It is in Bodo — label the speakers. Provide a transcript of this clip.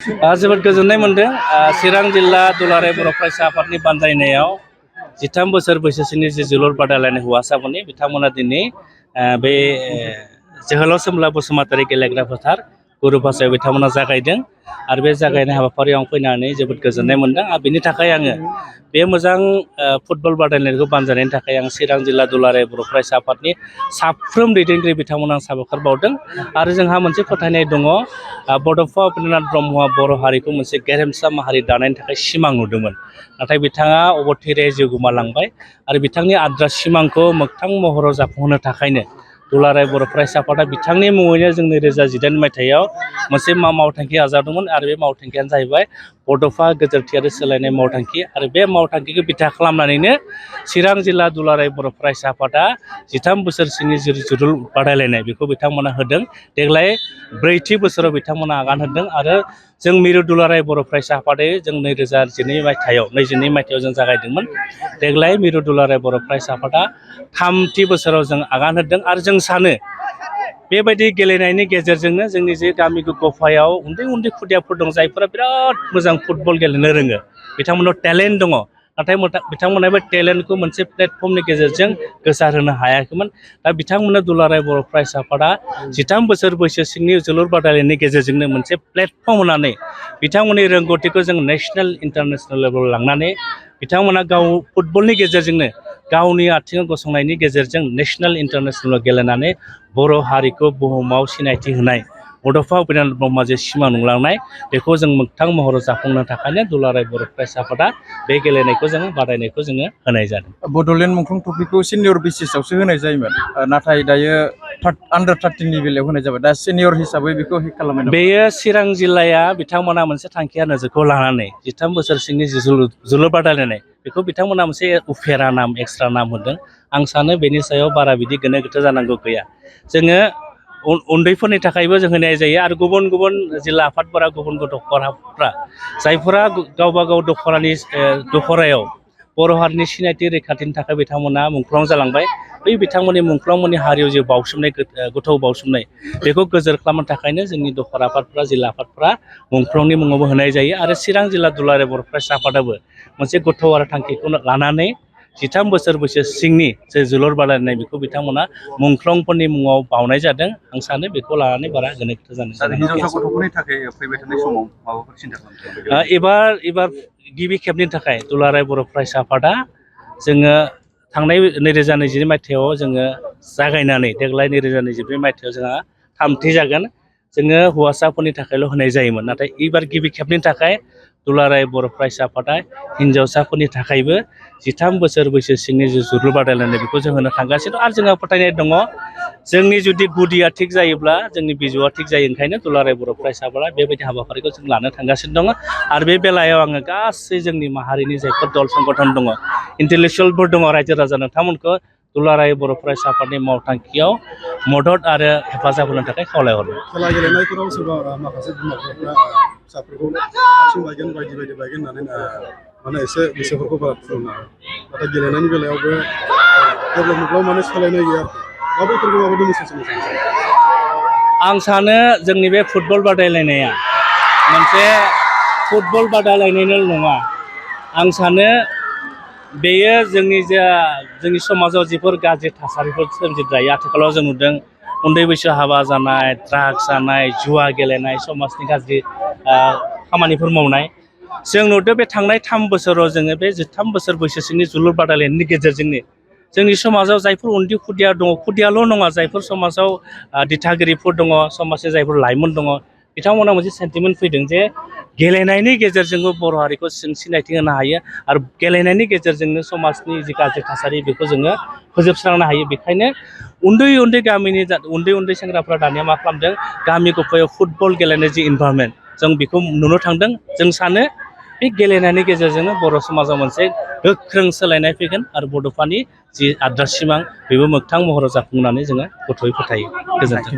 Speaker 1: जोबोद गोजोननाय मोनदों चिरां जिल्ला दुलाराय बर' फरायसा आफादनि बानजायनायाव 13 बोसोर बैसोसिमनि जे जोलुर बादायलायनाय हौवासाफोरनि बिथांमोना दिनै बे जोहोलाव सोमब्ला बसुमतारी गेलेग्रा फोथार गुरुभाषायाव बिथांमोना जागायदों आरो बे जागायनाय हाबाफारियाव फैनानै जोबोद गोजोननाय मोनदों आरो बेनि थाखाय आङो बे मोजां फुटबल बादायलायनायखौ बानजायनायनि थाखाय आं चिरां जिल्ला दुलाराय बर' फरायसा आफादनि साफ्रोम दैदेनगिरि बिथांमोना साबायखर बावदों आरो जोंहा मोनसे फोथायनाय दङ बड'फा उपेन्द्रनाथ ब्रह्मआ बर' हारिखौ मोनसे गेरेमसा माहारि दानायनि थाखाय सिमां नुदोंमोन नाथाय बिथाङा अबथिरायै जिउ गोमालांबाय आरो बिथांनि आद्रा सिमांखौ मोगथां महराव जाफुंहोनो थाखायनो दुलाराय बर' फरायसा आफादा बिथांनि मुङैनो जों 2018 मायथाइयाव मोनसे मावथांखि आजावदोंमोन आरो बे मावथांखियानो जाहैबाय बड'फा गोजोरथि आरो सोलायनाय मावथांखि आरो बे मावथांखिखौ बिथा खालामनानैनो चिरां जिल्ला दुलाराय बर' फरायसा आफादा 13 बोसोरसिमनि जोलुर बादायलायनाय बेखौ बिथांमोना होदों देग्लाय 4थि बोसोराव बिथांमोना आगान होदों आरो जों मिरु दुलाराय बर' फरायसा आफादै जों 2022 मायथाइयाव जों जागायदोंमोन देग्लाय मिरु दुलाराय बर' फरायसा आफादा 3थि बोसोराव जों आगान होदों आरो जों सानो बेबायदि गेलेनायनि गेजेरजोंनो जोंनि जे गामि गफायाव उन्दै उन्दै खुदियाफोर दं जायफोरा बिराद मोजां फुटबल गेलेनो रोङो बिथांमोनाव टेलेन्ट दङ नाथाय बिथांमोना बे टेलेन्टखौ मोनसे प्लेटफर्मनि गेजेरजों गोसारहोनो हायाखैमोन दा बिथांमोना दुलाराय बर' फरायसा आफादा 13 बोसोर बैसोसिमनि जोलुर बादायलायनायनि गेजेरजोंनो मोनसे प्लेटफर्म होनानै बिथांमोननि रोंगौथिखौ जों नेसनेल इन्टारनेसनेल लेभेलाव लांनानै बिथांमोना गाव फुटबलनि गेजेरजोंनो गावनि आथिङाव गसंनायनि गेजेरजों नेसनेल इन्टारनेसनेलाव गेलेनानै बर' हारिखौ बुहुमाव सिनायथि होनाय बड'फा उपेन्द्रनाथ ब्रह्मआ जे सिमां नुलांनाय बेखौ जों मोगथां महराव जाफुंनो थाखायनो दुलाराय बर' फरायसा आफादा बे गेलेनायखौ बादायनायखौ जोङो होनाय जादों।
Speaker 2: बड'लेण्ड मुंख्लं ट्रफिखौ सिनियर बेसिसावसो होनाय जायोमोन नाथाय दायो आन्डार 13नि बेलायाव होनाय जाबाय दा सिनियर हिसाबै बेखौ हेक खालामनाय
Speaker 1: बेयो चिरां जिल्लाया बिथांमोना मोनसे थांखिया नोजोरखौ लानानै 13 बोसोरसिमनि जोलुर बादायलायनाय बेखौ बिथांमोना मोनसे उफेरा नाम एक्सट्रा नाम होदों आं सानो बेनि सायाव बारा बिदि गोनो गोथो जानांगौ गैया जोङो उन्दैफोरनि थाखायबो जों होनाय जायो आरो गुबुन गुबुन जिल्ला आफादफोरा गुबुन गुबुन दख'राफ्रा जायफोरा गावबा गाव दख'रायाव बर' हारिनि सिनायथि रैखाथिनि थाखाय बिथांमोना मुंख्लं जालांबाय बै बिथांमोननि मुंख्लंमोननि हारियाव जे बावसोमनाय गोथौ बावसोमनाय बेखौ गोजोर खालामनो थाखायनो जोंनि दख'रा आफादफ्रा जिल्ला आफादफ्रा मुंख्लंनि मुङावबो होनाय जायो आरो चिरां जिल्ला दुलाराय बर' फरायसा आफादाबो मोनसे गोथौ आरो थांखिखौ लानानै 13 बोसोर बैसो सिंनि जे जोलुर बादायनाय बेखौ बिथांमोना मुंख्लंफोरनि मुङाव बावनाय जादों आं सानो बेखौ लानानै बारा गोनो गोथो जानो
Speaker 3: गथ'फोरनि थाखाय फैबाय थानाय समाव माबाफोर सिन्था खालामदों
Speaker 1: एबार गिबि खेबनि थाखाय दुलाराय बर' फरायसा आफादा जोङो थांनाय 2022 मायथाइयाव जोङो जागायनानै देग्लाय 2022 मायथाइयाव जोंहा 3थि जागोन जोङो हौवासाफोरनि थाखायल' होनाय जायोमोन नाथाय एबार गिबि खेबनि थाखाय दुलाराय बर' फरायसा आफादा हिन्जावसाफोरनि थाखायबो 13 बोसोर बैसो सिंनि जे जोलुर बादायलायनाय बेखौ जों होनो थांगासिनो आरो जोंहा फोथायनाय दङ जोंनि जुदि गुदिया थिग जायोब्ला जोंनि बिजौआ थिग जायो ओंखायनो दुलाराय बर' फरायसा आफादा बेबायदि हाबाफारिखौ जों लानो थांगासिनो दङ आरो बे बेलायाव आङो गासै जोंनि माहारिनि जायफोर दल संगठन दङ इन्टेलेक्सुवेलफोर दङ रायजो राजा नोंथांमोनखौ दुलाराय बर' फरायसा आफादनि मावथांखियाव मदद आरो हेफाजाब होनो थाखाय खावलायहरदों।
Speaker 4: खेला गेलेनायफोराव सोरबा माखासे बिमा-बिफाफ्रा फिसाफोरखौ आथिं बायगोन बायदि बायगोन होननानै माने एसे गोसोफोरखौ बारा थुलुंगा नाथाय गेलेनायनि बेलायावबो डेभेलपमेन्टआव माने सोलायनाय गैया दा बैफोरखौ माबायदि मेसेज होनो सानो
Speaker 1: आं सानो जोंनि बे फुटबल बादायलायनाया मोनसे फुटबल बादायलायनायल' नङा आं सानो बेयो जोंनि समाजाव जिफोर गाज्रि थासारिफोर सोमजिद्रायो आथिखालाव जों नुदों उन्दै बैसो हाबा जानाय ड्राग्स जानाय जुवा गेलेनाय समाजनि गाज्रि खामानिफोर मावनाय जों नुदों बे थांनाय 3 बोसोराव जोङो बे 13 बोसोर बैसोसिमनि जोलुर बादायलायनायनि गेजेरजोंनो जोंनि समाजाव जायफोर उन्दै खुदिया दङ खुदियाल' नङा जायफोर समाजाव दिथागिरिफोर दङ समाजनि जायफोर लाइमोन दङ बिथांमोना मोनसे सेन्टिमेन्ट फैदों जे गेलेनायनि गेजेरजोंबो बर' हारिखौ जों सिनायथि होनो हायो आरो गेलेनायनि गेजेरजोंनो समाजनि जि गाज्रि थासारि बेखौ जोङो फोजोबस्रांनो हायो बेखायनो उन्दै गामिनि उन्दै सेंग्राफ्रा दानिया मा खालामदों गामि गफायाव फुटबल गेलेनाय जि इनभारनमेन्ट जों बेखौ नुनो थांदों जों सानो बे गेलेनायनि गेजेरजोंनो बर' समाजाव मोनसे गोख्रों सोलायनाय फैगोन आरो बड'फानि जि आद्रा सिमां बेबो मोगथां महराव जाफुंनानै जोङो गथ'यै फोथायो गोजोन्थों।